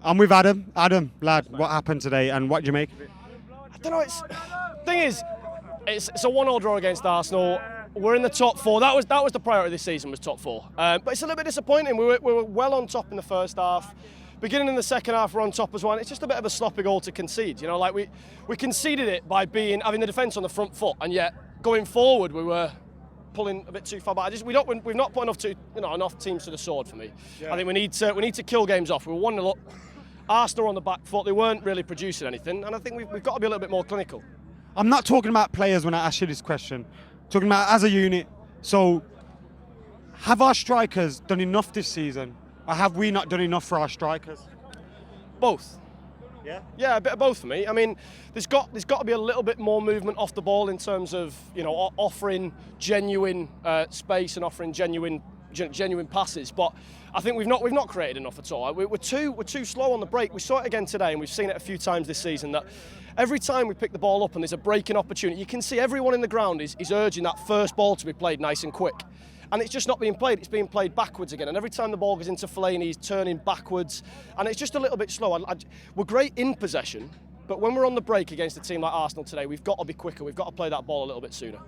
I'm with Adam. Adam, lad, what happened today and what do you make of it? I don't know. Thing is, it's a 1-1 draw against Arsenal. We're in the top 4. That was the priority this season, was top 4. But it's a little bit disappointing. We were well on top in the first half. Beginning in the second half, we're on top as well. It's just a bit of a sloppy goal to concede. You know, like we conceded it by having the defence on the front foot, and yet going forward we were pulling a bit too far back. We've not put enough teams to the sword for me. Yeah. I think we need to kill games off. We were 1-0 up. Arsenal on the back foot. They weren't really producing anything, and I think we've got to be a little bit more clinical. I'm not talking about players when I ask you this question. I'm talking about as a unit. So, have our strikers done enough this season, or have we not done enough for our strikers? Both. Yeah? Yeah, a bit of both for me. I mean, there's got to be a little bit more movement off the ball in terms of, you know, offering genuine space and offering genuine passes. But I think we've not created enough at all. We're too slow on the break. We saw it again today, and we've seen it a few times this season, that every time we pick the ball up and there's a breaking opportunity, you can see everyone in the ground is urging that first ball to be played nice and quick. And it's just not being played. It's being played backwards again. And every time the ball goes into Fellaini, he's turning backwards. And it's just a little bit slow. We're great in possession, but when we're on the break against a team like Arsenal today, we've got to be quicker. We've got to play that ball a little bit sooner.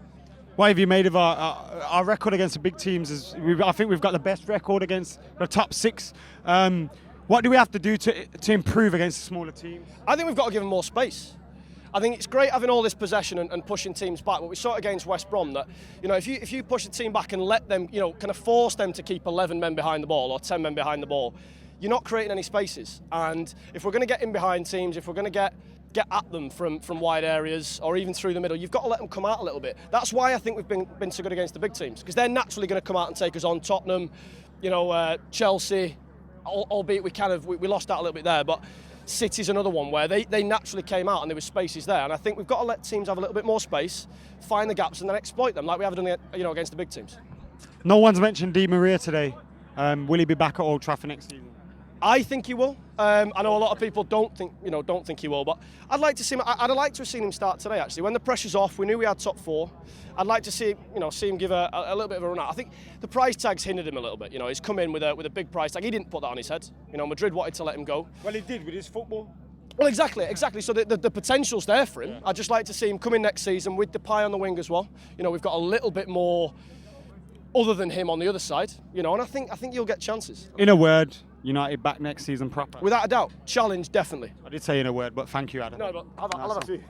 What have you made of our record against the big teams? I think we've got the best record against the top 6. What do we have to do to improve against the smaller teams? I think we've got to give them more space. I think it's great having all this possession and pushing teams back, but we saw it against West Brom that, you know, if you push a team back and let them, you know, kind of force them to keep 11 men behind the ball or 10 men behind the ball, you're not creating any spaces. And if we're going to get in behind teams, if we're going to get at them from wide areas or even through the middle, you've got to let them come out a little bit. That's why I think we've been so good against the big teams, because they're naturally going to come out and take us on. Tottenham, you know, Chelsea, albeit we lost out a little bit there, but City's another one where they naturally came out and there was spaces there, and I think we've got to let teams have a little bit more space, find the gaps and then exploit them like we have done, you know, against the big teams. No one's mentioned Di Maria today. Will he be back at Old Trafford next season? I think he will. I know a lot of people don't think he will, but I'd like to see him. I'd like to have seen him start today. Actually, when the pressure's off, we knew we had top 4. I'd like to see him give a little bit of a run out. I think the price tag's hindered him a little bit. You know, he's come in with a big price tag. He didn't put that on his head. You know, Madrid wanted to let him go. Well, he did with his football. Well, exactly. So the potential's there for him. Yeah. I'd just like to see him come in next season with Depay on the wing as well. You know, we've got a little bit more other than him on the other side. You know, and I think you'll get chances. In a word, United back next season proper. Without a doubt. Challenge, definitely. I did say in a word, but thank you, Adam. No, but I'll have a few.